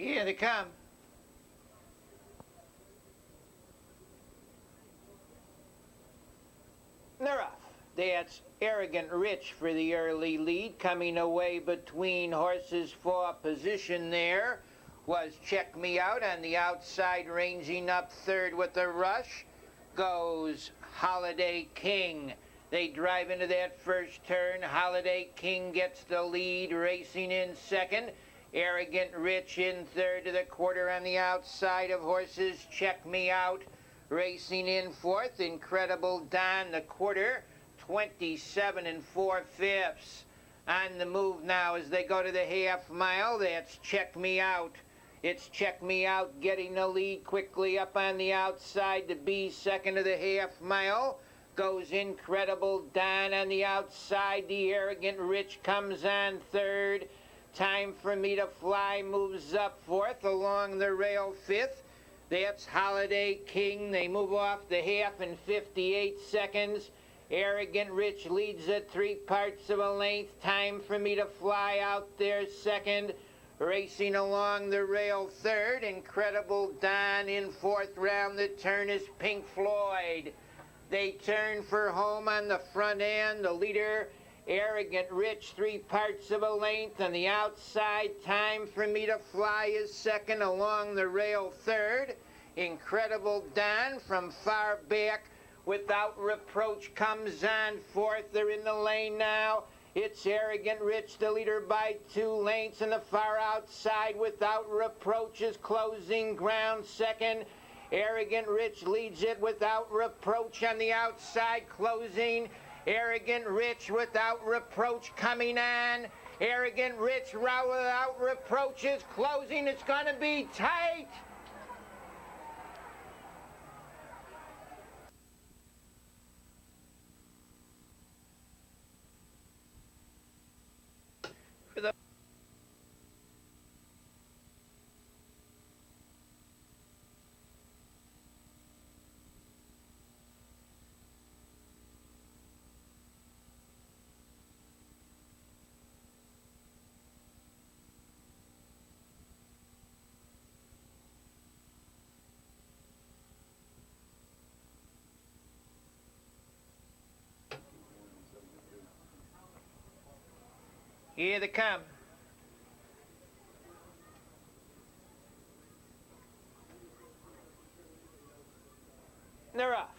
Here they come. They're off. That's Arrogant Rich for the early lead. Coming away between horses for position there was Check Me Out on the outside, ranging up third with a rush. Goes Holiday King. They drive into that first turn. Holiday King gets the lead, racing in second. Arrogant Rich in third to the quarter on the outside of horses Check Me Out. Racing in fourth, Incredible Don, the quarter, 27 4/5. On the move now as they go to the half mile, that's Check Me Out. It's Check Me Out getting the lead quickly up on the outside to be second of the half mile. Goes Incredible Don on the outside. The Arrogant Rich comes on third. Time for Me to Fly moves up fourth, along the rail fifth. That's Holiday King. They move off the half in 58 seconds. Arrogant Rich leads at 3/4 of a length. Time for Me to Fly out there second. Racing along the rail third. Incredible Don in fourth. Round the turn is Pink Floyd. They turn for home on the front end. The leader, Arrogant Rich, 3/4 of a length. On the outside, Time for Me to Fly is second, along the rail third. Incredible Don from far back, Without Reproach comes on fourth. They're in the lane now. It's Arrogant Rich, the leader by 2 lengths, and the far outside, Without Reproach is closing ground second. Arrogant Rich leads it. Without Reproach on the outside, closing. Arrogant Rich, Without Reproach coming on. Arrogant Rich, Without Reproach is closing. It's going to be tight. Here they come. They're off.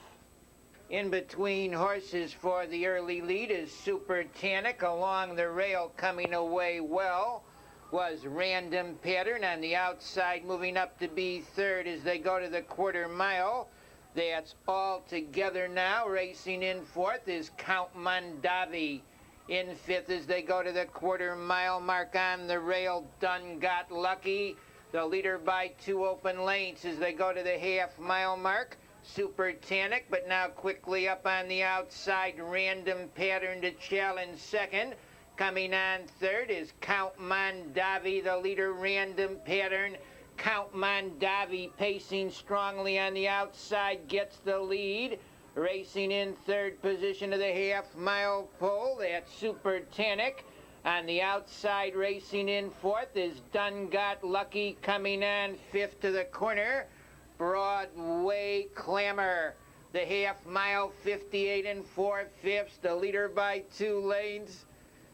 In between horses for the early lead is Super Tannic. Along the rail coming away well was Random Pattern. On the outside moving up to be third as they go to the quarter mile. That's All Together now. Racing in fourth is Count Mondavi. In fifth as they go to the quarter mile mark on the rail, Done Got Lucky. The leader by 2 open lengths as they go to the half mile mark. Super Tannic, but now quickly up on the outside, Random Pattern to challenge second. Coming on third is Count Mondavi, the leader, Random Pattern. Count Mondavi pacing strongly on the outside, gets the lead. Racing in third position to the half mile pole, that's Super Tannic. On the outside, racing in fourth is Done Got Lucky. Coming on fifth to the corner, Broadway Clamor. The half mile, 58 4/5. The leader by 2 lanes.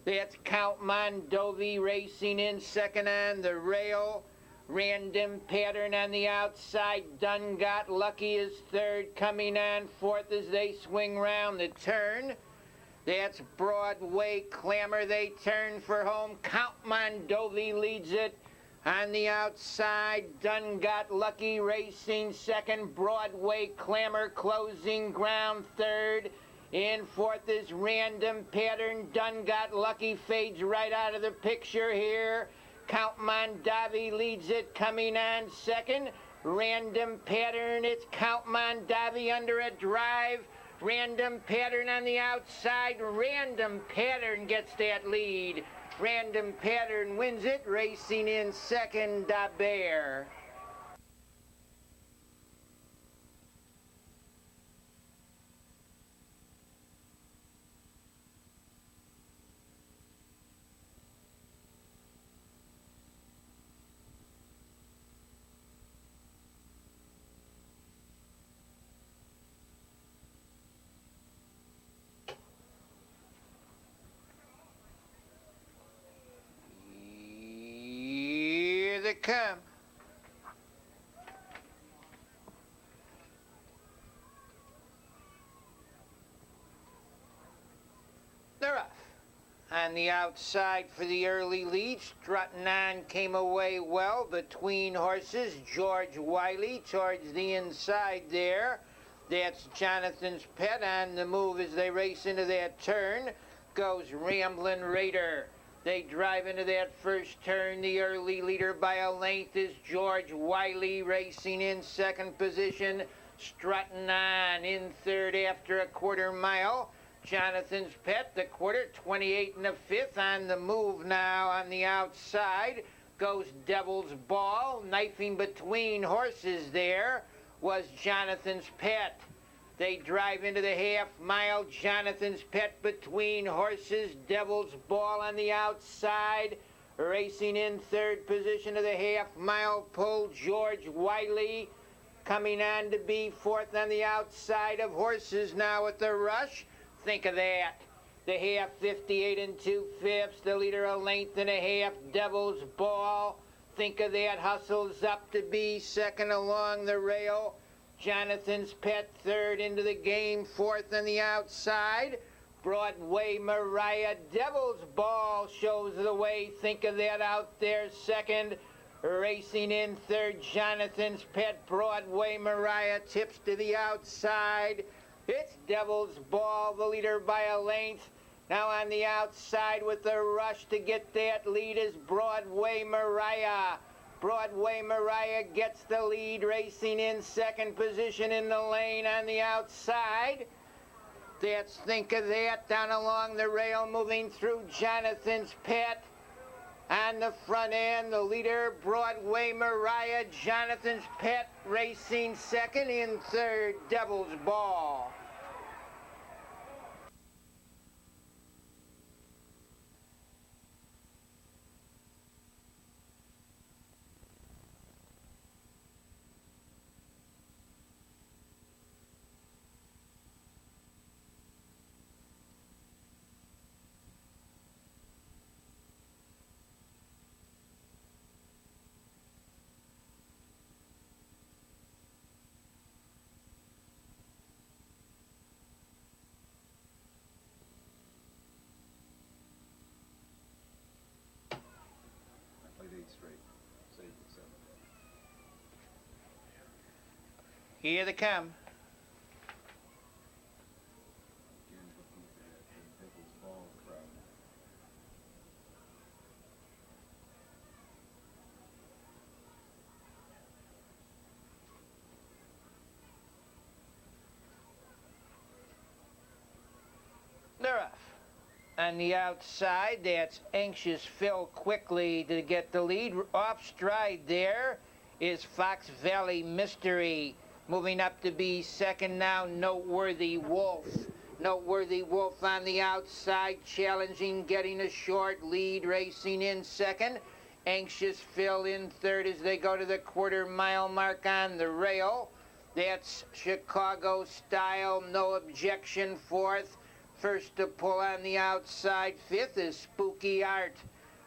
That's Count Mondavi racing in second on the rail. Random Pattern on the outside. Done Got Lucky is third. Coming on fourth as they swing round the turn. That's Broadway Clamor. They turn for home. Count Mondavi leads it. On the outside, Done Got Lucky racing second. Broadway Clamor closing ground third. In fourth is Random Pattern. Done Got Lucky fades right out of the picture here. Count Mondavi leads it, coming on second. Random Pattern, it's Count Mondavi under a drive. Random Pattern on the outside. Random Pattern gets that lead. Random Pattern wins it, racing in second, Bear. come. They're off. On the outside for the early lead, strutting on, came away well between horses. George Wiley towards the inside there. That's Jonathan's Pet on the move as they race into that turn. Goes Ramblin' Raider. They drive into that first turn. The early leader by a length is George Wiley, racing in second position. Strutting on in third after a quarter mile. Jonathan's Pet, the quarter, 28 and a fifth. On the move now on the outside goes Devil's Ball. Knifing between horses there was Jonathan's Pet. They drive into the half mile. Jonathan's Pet between horses. Devil's Ball on the outside. Racing in third position of the half mile pull, George Wiley. Coming on to be fourth on the outside of horses now at the rush. Think of that. The half, 58 and 2/5. The leader a length and a half, Devil's Ball. Think of that. Hustles up to be second along the rail. Jonathan's Pet third into the game, fourth on the outside. Broadway Mariah, Devil's Ball shows the way. Think of that out there second. Racing in third, Jonathan's Pet. Broadway Mariah tips to the outside. It's Devil's Ball, the leader by a length. Now on the outside with the rush to get that lead is Broadway Mariah. Broadway Mariah gets the lead, racing in second position in the lane on the outside. That's Think of That down along the rail, moving through Jonathan's Pet. On the front end, the leader, Broadway Mariah. Jonathan's Pet racing second. In third, Devil's Ball. Here they come. They're off. On the outside, that's Anxious Phil quickly to get the lead. Off stride there is Fox Valley Mystery. Moving up to be second now, Noteworthy Wolf. Noteworthy Wolf on the outside, challenging, getting a short lead, racing in second. Anxious Phil in third as they go to the quarter mile mark on the rail. That's Chicago Style, No Objection, fourth. First to pull on the outside, fifth is Spooky Art.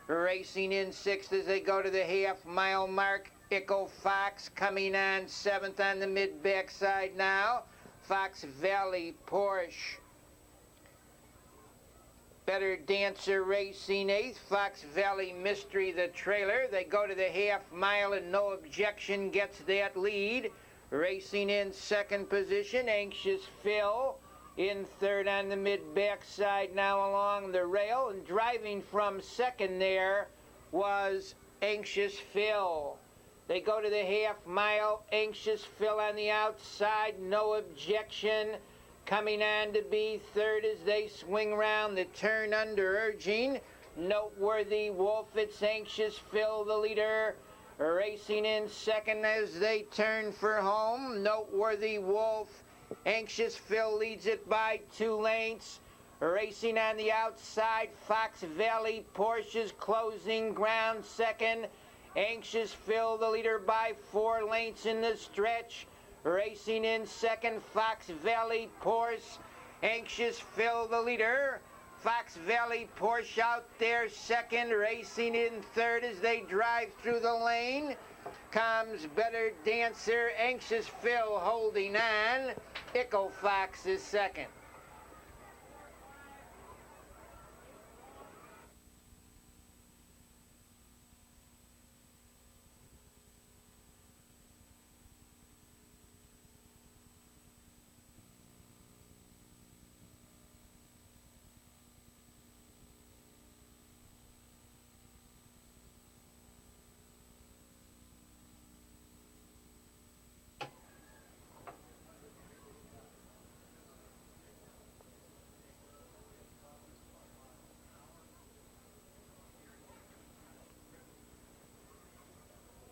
Racing in sixth as they go to the half mile mark. Echo Fox coming on seventh on the mid backside now. Fox Valley Porsche. Better Dancer racing eighth. Fox Valley Mystery the trailer. They go to the half mile and No Objection gets that lead. Racing in second position, Anxious Phil. In third on the mid backside now along the rail. And driving from second there was Anxious Phil. They go to the half mile, Anxious Phil on the outside, No Objection. Coming on to be third as they swing round the turn under urging. Noteworthy Wolf, it's Anxious Phil, the leader. Racing in second as they turn for home. Noteworthy Wolf, Anxious Phil leads it by 2 lengths. Racing on the outside, Fox Valley Porsche's closing ground second. Anxious Phil, the leader by 4 lengths in the stretch. Racing in second, Fox Valley Porsche. Anxious Phil, the leader. Fox Valley Porsche out there second, racing in third as they drive through the lane. Comes Better Dancer, Anxious Phil holding on. Echo Fox is second.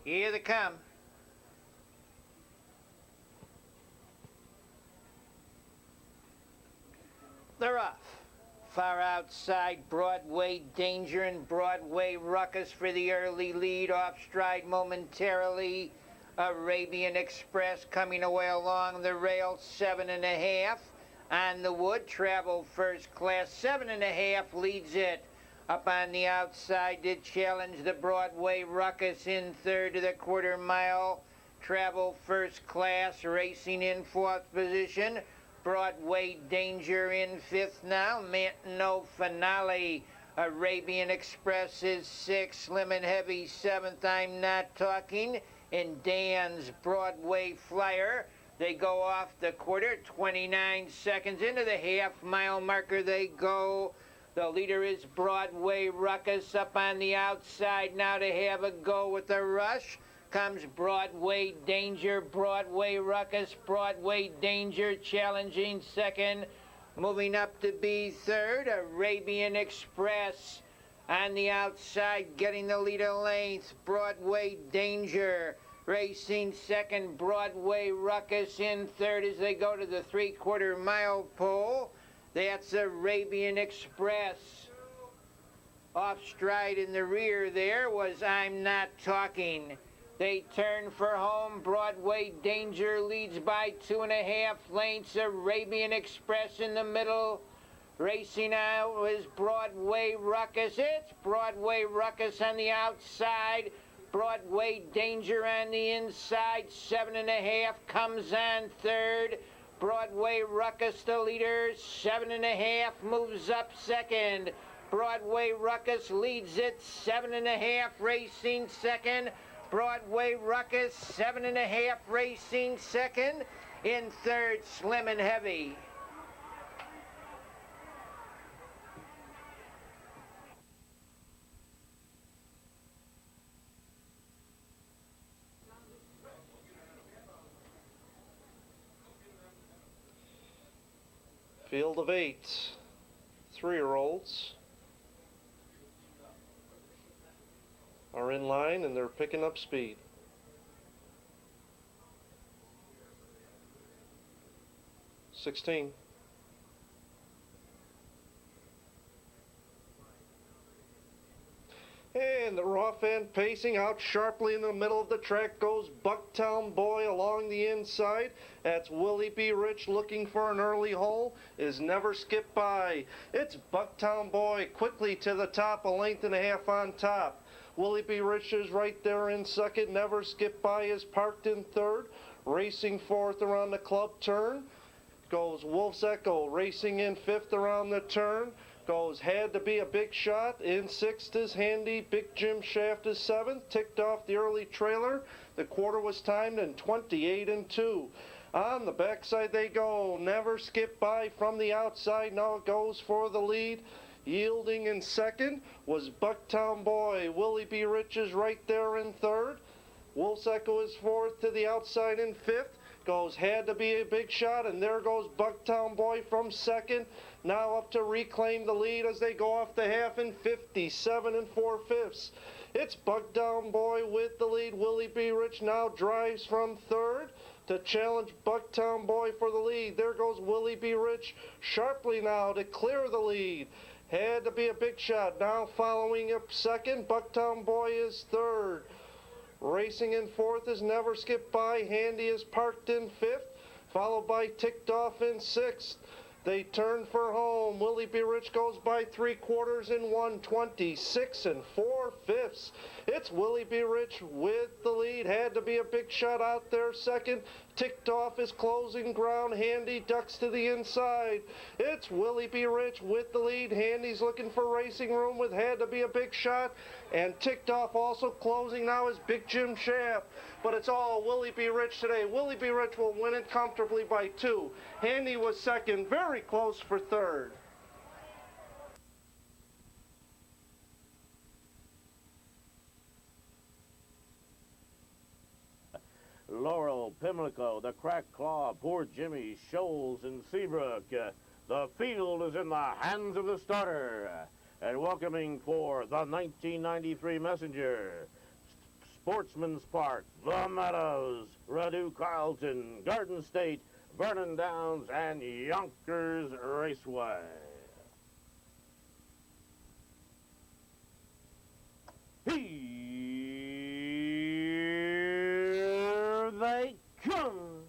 Here they come. They're off. Far outside, Broadway Danger and Broadway Ruckus for the early lead. Off stride momentarily. Arabian Express coming away along the rail, 7.5. On the wood, Travel First Class, 7.5 leads it. Up on the outside to challenge the Broadway Ruckus in third to the quarter mile. Travel First Class racing in fourth position. Broadway Danger in fifth now. Mantino Finale. Arabian Express is sixth. Slim and Heavy seventh. I'm Not Talking. And Dan's Broadway Flyer. They go off the quarter. 29 seconds into the half-mile marker they go. The leader is Broadway Ruckus up on the outside now to have a go with the rush. Comes Broadway Danger, Broadway Ruckus, Broadway Danger challenging second. Moving up to be third, Arabian Express on the outside getting the lead a length. Broadway Danger racing second, Broadway Ruckus in third as they go to the three-quarter mile pole. That's Arabian Express. Off stride in the rear there was I'm Not Talking. They turn for home. Broadway Danger leads by 2.5 lengths. Arabian Express in the middle. Racing out is Broadway Ruckus. It's Broadway Ruckus on the outside. Broadway Danger on the inside. 7.5 comes on third. Broadway Ruckus the leader. 7.5 moves up second. Broadway Ruckus leads it. 7.5 racing second. Broadway Ruckus 7.5 racing second. In third, Slim and Heavy. Field of 8 3-year-olds are in line and they're picking up speed. And the rough end pacing out sharply in the middle of the track goes Bucktown Boy along the inside. That's Willie B. Rich looking for an early hole. Is never skipped by. It's Bucktown Boy quickly to the top, a length and a half on top. Willie B. Rich is right there in second. Never Skip By is parked in third. Racing fourth around the club turn goes Wolf's Echo. Racing in fifth around the turn goes Had to Be a Big Shot. In sixth is Handy. Big Jim Shaft is seventh. Ticked off the early trailer. The quarter was timed in 28-2. On the backside they go. Never Skip By from the outside. Now it goes for the lead. Yielding in second was Bucktown Boy. Willie B. Rich is right there in third. Wolf's Echo is fourth to the outside in fifth. Goes Had to Be a Big Shot, and there goes Bucktown Boy from second. Now up to reclaim the lead as they go off the half in 57 4/5. It's Bucktown Boy with the lead. Willie B. Rich now drives from third to challenge Bucktown Boy for the lead. There goes Willie B. Rich sharply now to clear the lead. Had to Be a Big Shot now following up second. Bucktown Boy is third. Racing in fourth is Never Skip By. Handy is parked in fifth, followed by Ticked Off in sixth. They turn for home. Willie B. Rich goes by 3/4 in 1:26 4/5. It's Willie B. Rich with the lead. Had to be a big shot out there second. Ticked off his closing ground. Handy ducks to the inside. It's Willie B. Rich with the lead. Handy's looking for racing room with had to be a big shot. And ticked off also closing now is Big Jim Shaft. But it's all Willie B. Rich today. Willie B. Rich will win it comfortably by 2. Handy was second, very close for third. Laurel, Pimlico, the Crack Claw, Poor Jimmy, Shoals, and Seabrook. The field is in the hands of the starter. And welcoming for the 1993 Messenger, Sportsman's Park, The Meadows, Radu Carlton, Garden State, Vernon Downs, and Yonkers Raceway. Here they come.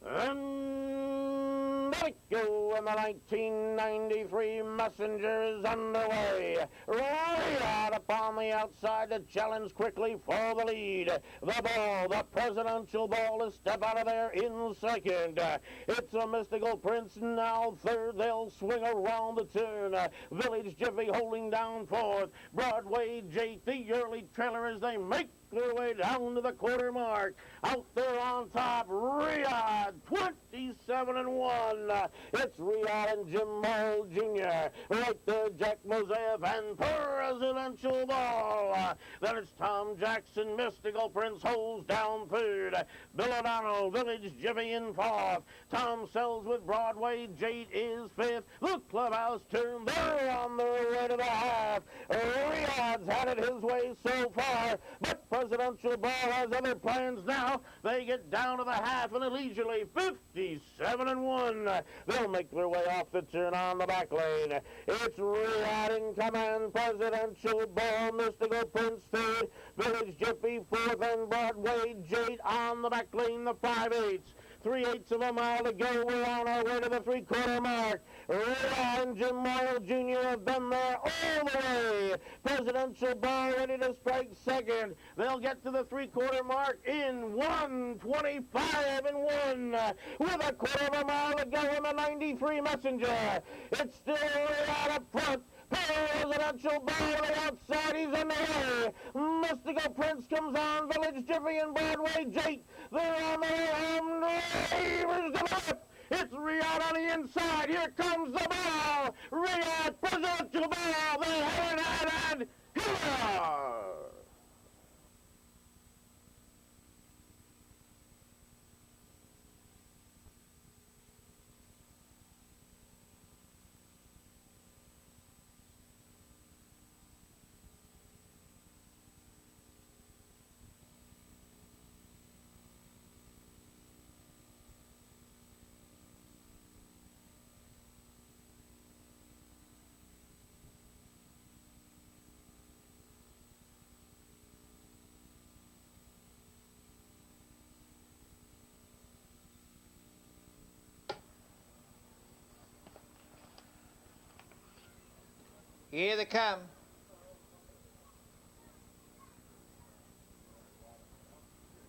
And there we go, and the 1993 Messenger is underway. Right out upon the outside to challenge quickly for the lead. The ball, the presidential ball, is step out of there in second. It's a Mystical Prince now third. They'll swing around the turn. Village Jiffy holding down fourth. Broadway Jake, the early trailer as they make their way down to the quarter mark. Out there on top, Riyadh, 27-1. It's Riyadh and Jim Morrill Jr. Right there, Jack Moseff and Presidential Ball. Then it's Tom Jackson, Mystical Prince holds down third. Bill O'Donnell, Village Jiffy in fourth. Tom Sells with Broadway Jade is fifth. The clubhouse turn, they're on their way to the half. Riyadh's had it his way so far, but Presidential Ball has other plans now. They get down to the half in a leisurely 57-1. They'll make their way off the turn on the back lane. It's Riyadh in command, Presidential Ball, Mystical Prince third, Village Jiffy fourth, and Broadway Jade on the back lane, the 5/8. 3/8 of a mile to go. We're on our way to the three-quarter mark. Riyadh and Jim Morrill Jr. have been there all the way. Presidential Ball ready to strike second. They'll get to the three-quarter mark in 1:25-1 with a quarter of a mile to go in the 93 Messenger. It's still Riyadh up front. Presidential Ball on the outside, he's in the way. Mystical Prince comes on, Village Jiffy and Broadway Jake. They're on the way home. Neighbors to the left. It's Riyadh on the inside. Here comes the ball. Riyadh, Presidential Ball. They have it and here. Here they come.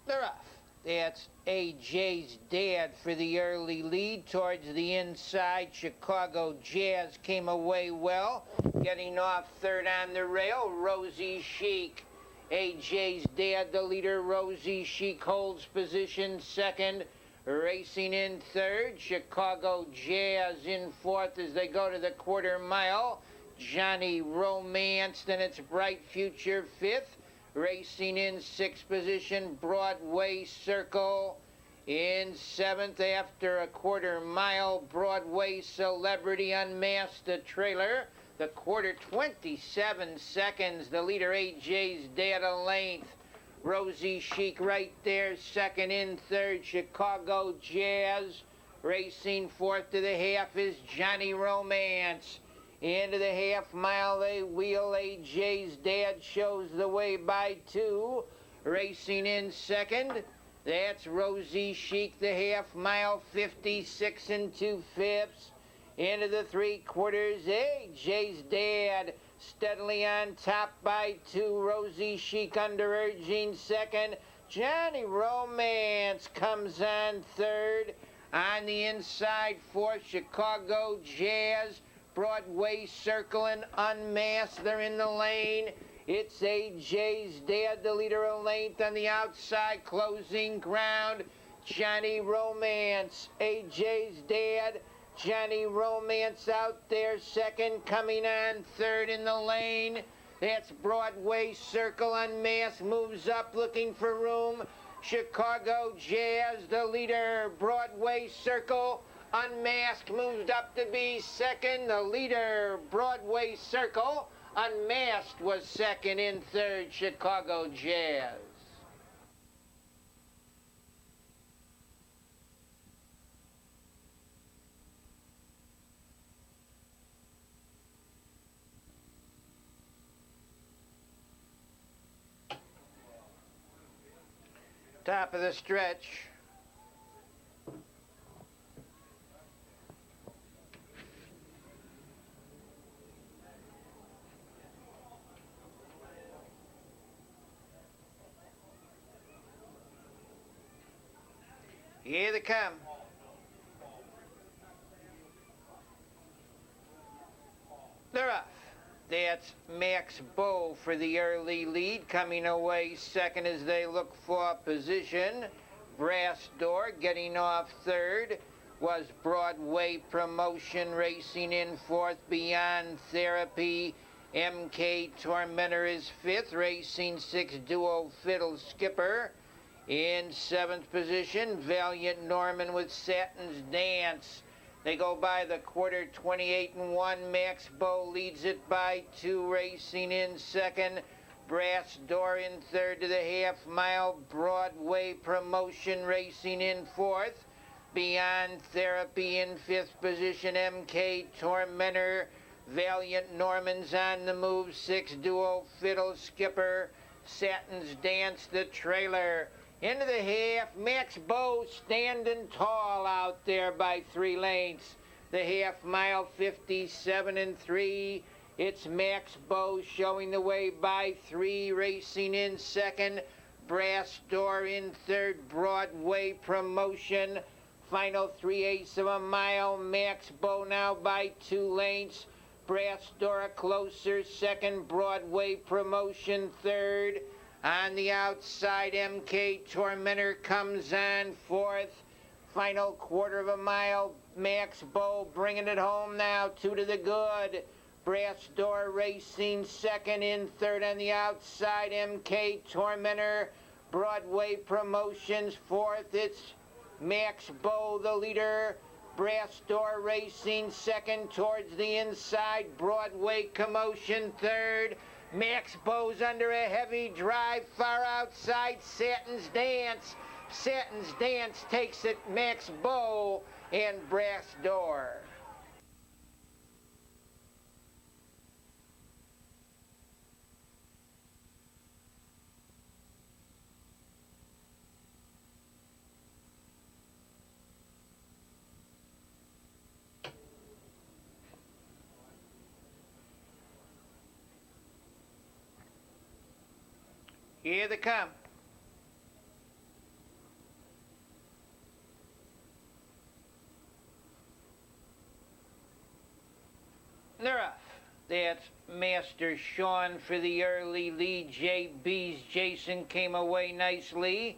They're off. That's AJ's dad for the early lead. Towards the inside, Chicago Jazz came away well. Getting off third on the rail, Rosie Chic. AJ's dad, the leader, Rosie Chic holds position second. Racing in third, Chicago Jazz in fourth as they go to the quarter mile. Johnny Romance, then it's Bright Future fifth. Racing in sixth position, Broadway Circle. In seventh, after a quarter mile, Broadway Celebrity Unmasked the trailer. The quarter, 27 seconds. The leader, AJ's dad, a length. Rosie Chic right there, second. In third, Chicago Jazz. Racing fourth to the half is Johnny Romance. Into the half mile they wheel. AJ's dad shows the way by 2. Racing in second, that's Rosie Chic, the half mile, 56 2/5. Into the 3/4, AJ's Dad steadily on top by 2. Rosie Chic under urging second. Johnny Romance comes on third. On the inside, 4, Chicago Jazz. Broadway Circle and Unmasked, they're in the lane. It's AJ's Dad, the leader of length on the outside, closing ground. Johnny Romance, AJ's Dad. Johnny Romance out there second, coming on third in the lane. That's Broadway Circle. Unmasked moves up looking for room. Chicago Jazz, the leader. Broadway Circle. Unmasked moved up to be second. The leader, Broadway Circle. Unmasked was second. In third, Chicago Jazz. Top of the stretch. Here they come. They're off. That's Max Bow for the early lead, coming away second as they look for position. Brass Door getting off third was Broadway Promotion, racing in fourth. Beyond Therapy. MK Tormentor is fifth, racing 6, Duo Fiddle Skipper. In seventh position, Valiant Norman with Satin's Dance. They go by the quarter, 28 1. Max Bow leads it by 2, racing in second. Brass Door in third to the half mile. Broadway Promotion racing in fourth. Beyond Therapy in fifth position. MK Tormentor. Valiant Norman's on the move. 6, Duo Fiddle Skipper. Satin's Dance, the trailer. Into the half, Max Bow standing tall out there by 3 lengths. The half mile, 57 3. It's Max Bow showing the way by 3, racing in second. Brass Door in third, Broadway Promotion. Final 3/8 of a mile, Max Bow now by 2 lengths. Brass Door closer, second. Broadway Promotion third. On the outside, MK Tormentor comes on fourth. Final quarter of a mile, Max Bow bringing it home now, 2 to the good. Brass Door racing second. In third on the outside, MK Tormentor. Broadway Promotions fourth. It's Max Bow, the leader. Brass Door racing second towards the inside. Broadway Commotion third. Max Bow's under a heavy drive far outside. Satin's Dance. Satin's Dance takes it. Max Bow and Brass Door. Here they come. They're off. That's Master Sean for the early lead. JB's Jason came away nicely.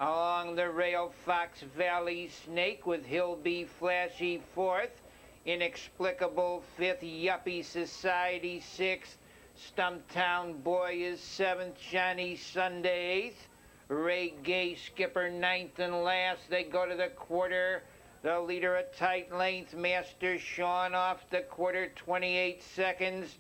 Along the rail, Fox Valley Snake with Hillbee Flashy fourth. Inexplicable fifth. Yuppie Society sixth. Stumptown Boy is seventh. Johnny Sunday eighth. Ray Gay Skipper ninth and last. They go to the quarter. The leader a tight length. Master Sean off the quarter, 28 seconds.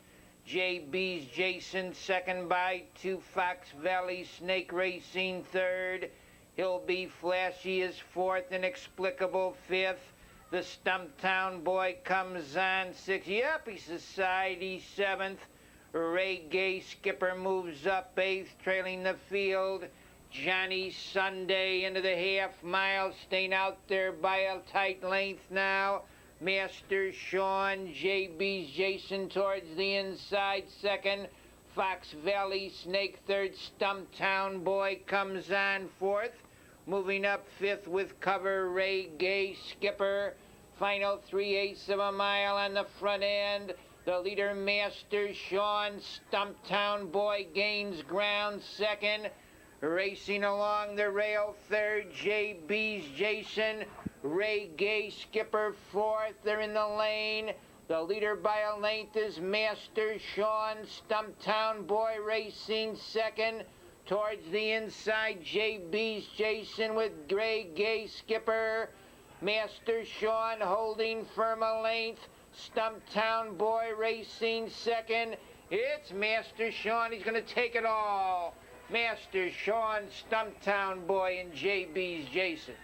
JB's Jason second by 2. Fox Valley Snake Racing third. Hillbee Flashy is fourth. Inexplicable fifth. The Stumptown Boy comes on sixth. Yuppie Society seventh. Ray Gay Skipper moves up eighth, trailing the field. Johnny Sunday into the half mile, staying out there by a tight length now. Master Sean, JB's Jason towards the inside second. Fox Valley Snake third. Stumptown Boy comes on fourth. Moving up fifth with cover, Ray Gay Skipper. Final 3/8 of a mile on the front end. The leader, Master Sean. Stumptown Boy gains ground second. Racing along the rail third, JB's Jason. Ray Gay Skipper fourth. They're in the lane. The leader by a length is Master Sean. Stumptown Boy racing second. Towards the inside, JB's Jason with Ray Gay Skipper. Master Sean holding firm a length. Stumptown Boy racing second. It's Master Sean. He's going to take it all. Master Sean, Stumptown Boy, and JB's Jason.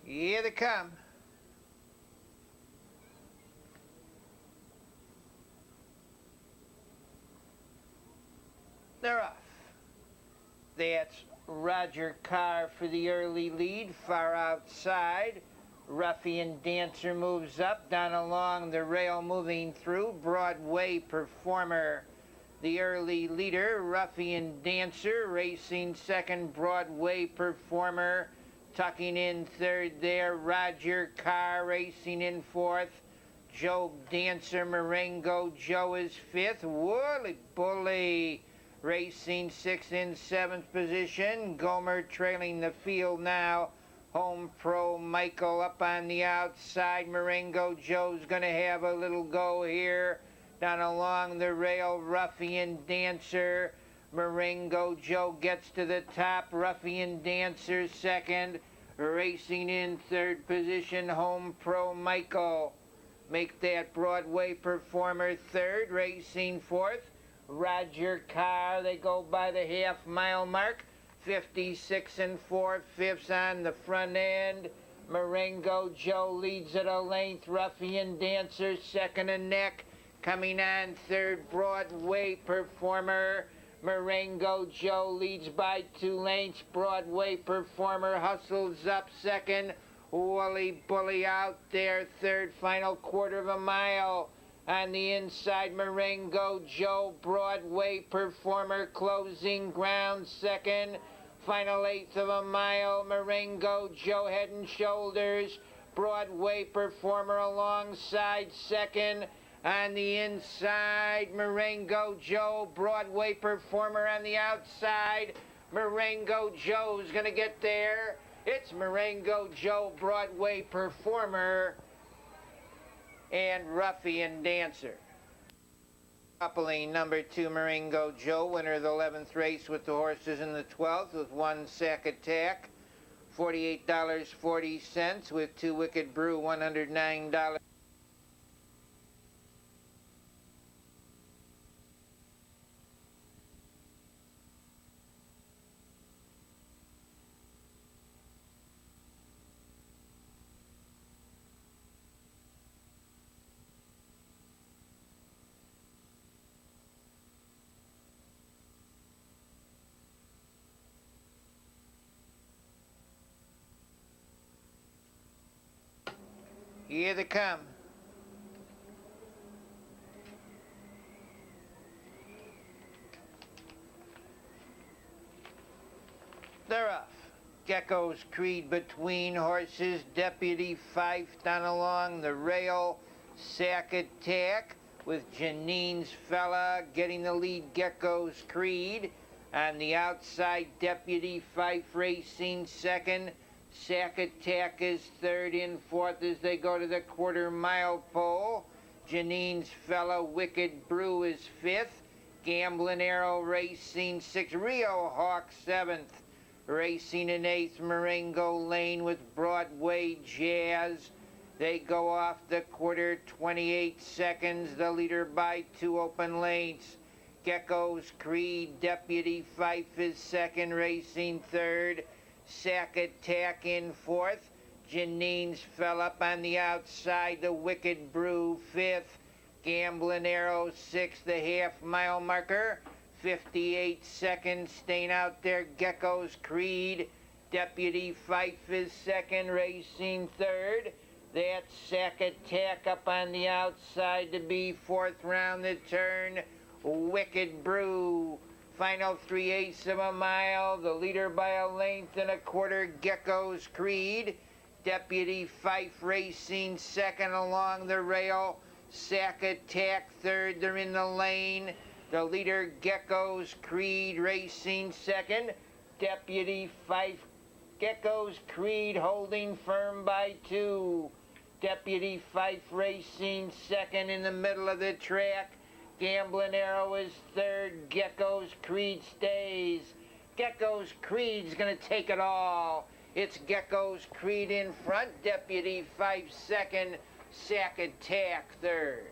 Here they come. They're off. That's Roger Carr for the early lead, far outside. Ruffian Dancer moves up, down along the rail, moving through. Broadway Performer, the early leader. Ruffian Dancer racing second. Broadway Performer tucking in third there. Roger Carr racing in fourth. Joe Dancer, Marengo Joe is fifth. Woolly Bully racing sixth in seventh position. Gomer trailing the field now. Home Pro Michael up on the outside. Marengo Joe's going to have a little go here. Down along the rail, Ruffian Dancer. Marengo Joe gets to the top. Ruffian Dancer second. Racing in third position, Home Pro Michael. Make that Broadway Performer third. Racing fourth, Roger Carr. They go by the half mile mark. 56 4/5 on the front end. Marengo Joe leads at a length. Ruffian Dancer second and neck. Coming on third, Broadway Performer. Marengo Joe leads by 2 lengths. Broadway Performer hustles up second. Woolly Bully out there third. Final quarter of a mile. On the inside, Marengo Joe. Broadway Performer closing ground second. Final 1/8 of a mile. Marengo Joe head and shoulders. Broadway Performer alongside second. On the inside, Marengo Joe. Broadway Performer on the outside. Marengo Joe's going to get there. It's Marengo Joe, Broadway Performer, and Ruffian Dancer. Coupling number 2, Marengo Joe, winner of the 11th race with the horses in the 12th with 1 sack attack. $48.40 with 2 Wicked Brew, $109. Here they come. They're off. Gecko's Creed between horses. Deputy Fife down along the rail. Sack Attack with Janine's Fella getting the lead. Gecko's Creed. On the outside, Deputy Fife racing second. Sack Attack is third. In fourth as they go to the quarter-mile pole. Janine's Fella, Wicked Brew is fifth. Gambling Arrow racing 6th, Rio Hawk 7th. Racing in 8th, Marengo Lane with Broadway Jazz. They go off the quarter, 28 seconds, the leader by 2 open lengths. Gecko's Creed, Deputy Fife is 2nd, racing 3rd. Sack Attack in 4th. Janine's fell up on the outside, the Wicked Brew 5th. Gambling Arrow 6th, the half-mile marker. 58 seconds, staying out there, Gecko's Creed. Deputy Fife is 2nd, racing 3rd. That's Sack Attack up on the outside to be 4th round the turn. Wicked Brew. Final 3/8 of a mile. The leader by a length and a quarter, Gecko's Creed. Deputy Fife racing 2nd along the rail. Sack Attack 3rd. They're in the lane. The leader, Gecko's Creed, racing 2nd. Deputy Fife, Gecko's Creed holding firm by 2. Deputy Fife racing 2nd in the middle of the track. Gambling Arrow is 3rd. Gecko's Creed stays. Gecko's Creed's going to take it all. It's Gecko's Creed in front. Deputy Fife 2nd. Sack Attack 3rd.